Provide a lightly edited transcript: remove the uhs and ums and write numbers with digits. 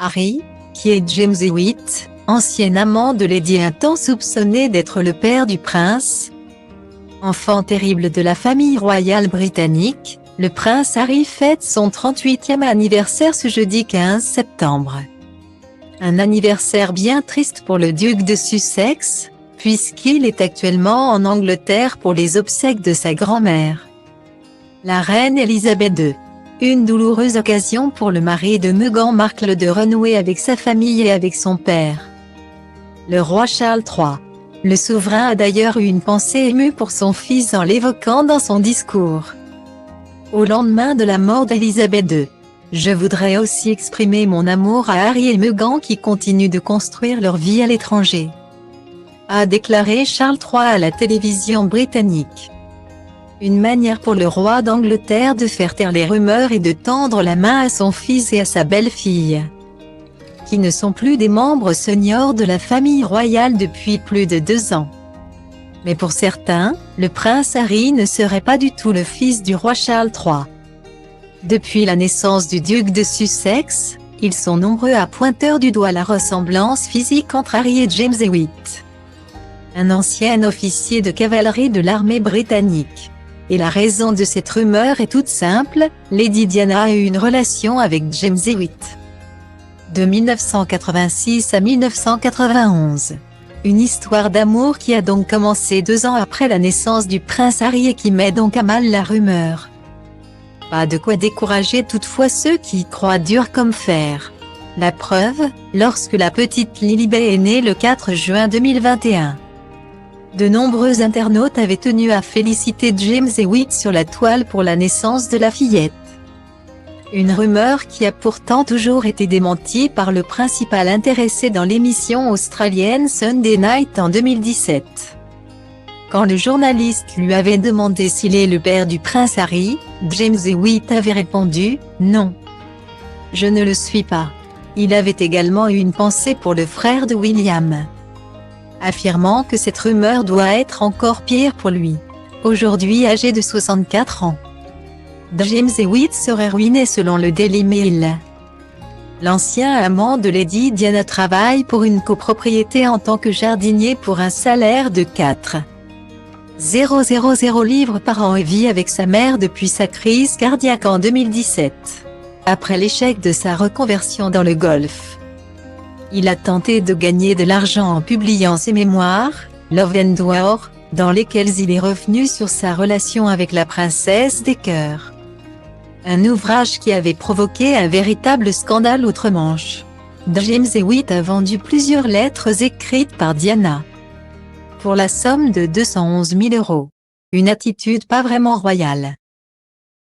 Harry, qui est James Hewitt, ancien amant de Lady Hinton soupçonné d'être le père du prince. Enfant terrible de la famille royale britannique, le prince Harry fête son 38e anniversaire ce jeudi 15 septembre. Un anniversaire bien triste pour le duc de Sussex, puisqu'il est actuellement en Angleterre pour les obsèques de sa grand-mère, la reine Elisabeth II. Une douloureuse occasion pour le mari de Meghan Markle de renouer avec sa famille et avec son père, le roi Charles III. Le souverain a d'ailleurs eu une pensée émue pour son fils en l'évoquant dans son discours. Au lendemain de la mort d'Elisabeth II, je voudrais aussi exprimer mon amour à Harry et Meghan qui continuent de construire leur vie à l'étranger, a déclaré Charles III à la télévision britannique. Une manière pour le roi d'Angleterre de faire taire les rumeurs et de tendre la main à son fils et à sa belle-fille, qui ne sont plus des membres seniors de la famille royale depuis plus de 2 ans. Mais pour certains, le prince Harry ne serait pas du tout le fils du roi Charles III. Depuis la naissance du duc de Sussex, ils sont nombreux à pointer du doigt la ressemblance physique entre Harry et James Hewitt, un ancien officier de cavalerie de l'armée britannique. Et la raison de cette rumeur est toute simple, Lady Diana a eu une relation avec James Hewitt de 1986 à 1991. Une histoire d'amour qui a donc commencé 2 ans après la naissance du prince Harry et qui met donc à mal la rumeur. Pas de quoi décourager toutefois ceux qui y croient dur comme fer. La preuve, lorsque la petite Lilibet est née le 4 juin 2021. De nombreux internautes avaient tenu à féliciter James Hewitt sur la toile pour la naissance de la fillette. Une rumeur qui a pourtant toujours été démentie par le principal intéressé dans l'émission australienne Sunday Night en 2017. Quand le journaliste lui avait demandé s'il est le père du prince Harry, James Hewitt avait répondu « Non. Je ne le suis pas ». Il avait également eu une pensée pour le frère de William, affirmant que cette rumeur doit être encore pire pour lui. Aujourd'hui âgé de 64 ans, James Hewitt serait ruiné selon le Daily Mail. L'ancien amant de Lady Diana travaille pour une copropriété en tant que jardinier pour un salaire de 4,000 livres par an et vit avec sa mère depuis sa crise cardiaque en 2017, après l'échec de sa reconversion dans le golf. Il a tenté de gagner de l'argent en publiant ses mémoires, Love and War, dans lesquels il est revenu sur sa relation avec la princesse des cœurs. Un ouvrage qui avait provoqué un véritable scandale outre-Manche. James Hewitt a vendu plusieurs lettres écrites par Diana pour la somme de 211 000 €. Une attitude pas vraiment royale.